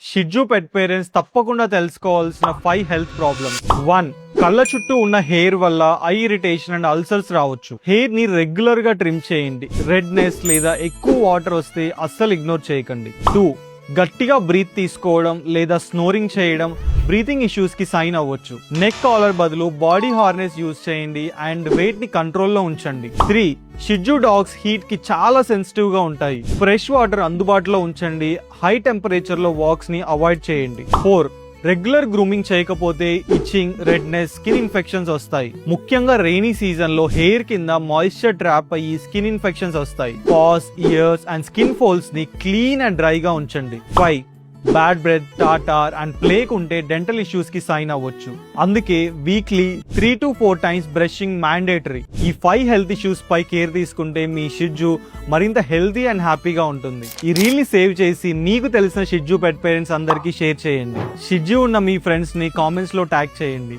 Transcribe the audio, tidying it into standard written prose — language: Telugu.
షిట్జు పెట్ పేరెంట్స్ తప్పకుండా తెలుసుకోవాల్సిన 5 హెల్త్ ప్రాబ్లమ్స్. 1. కళ్ళ చుట్టూ ఉన్న హెయిర్ వల్ల ఐ ఇరిటేషన్ అండ్ అల్సర్స్ రావచ్చు. హెయిర్ ని రెగ్యులర్ గా ట్రిమ్ చేయండి. రెడ్నెస్ లేదా ఎక్కువ వాటర్ వస్తే అస్సలు ఇగ్నోర్ చేయకండి. 2. గట్టిగా బ్రీత్ తీసుకోవడం లేదా స్నోరింగ్ చేయడం బ్రీతింగ్ ఇష్యూస్ కి సైన్ అవ్వచ్చు. నెక్ కాలర్ బదులు బాడీ హార్నెస్ యూజ్ చేయండి అండ్ వెయిట్ ని కంట్రోల్లో ఉంచండి. 3. షిట్జు డాగ్స్ హీట్ కి చాలా సెన్సిటివ్ గా ఉంటాయి. ఫ్రెష్ వాటర్ అందుబాటులో ఉంచండి. హై టెంపరేచర్ లో వాక్స్ ని అవాయిడ్ చేయండి. 4. రెగ్యులర్ గ్రూమింగ్ చేయకపోతే ఇచ్చింగ్, రెడ్నెస్, స్కిన్ ఇన్ఫెక్షన్స్ వస్తాయి. ముఖ్యంగా రెయినీ సీజన్ లో హెయిర్ కింద మాయిశ్చర్ ట్రాప్ అయ్యి స్కిన్ ఇన్ఫెక్షన్స్ వస్తాయి. Pass, years and skin folds ని క్లీన్ అండ్ డ్రైగా ఉంచండి. 5. బ్యాడ్ బ్రెత్, టాటార్ అండ్ ప్లేక్ ఉంటే డెంటల్ ఇష్యూస్ కి సైన్ అవ్వచ్చు. అందుకే weekly 3 to 4 times brushing mandatory. ఈ 5 హెల్త్ ఇష్యూస్ పై కేర్ తీసుకుంటే మీ షిట్జు మరింత హెల్తీ అండ్ హ్యాపీగా ఉంటుంది. ఈ రీల్ ని సేవ్ చేసి మీకు తెలిసిన షిట్జు పెట్ పేరెంట్స్ అందరికీ షేర్ చేయండి. షిట్జు ఉన్న మీ ఫ్రెండ్స్ ని కామెంట్స్ లో ట్యాగ్ చేయండి.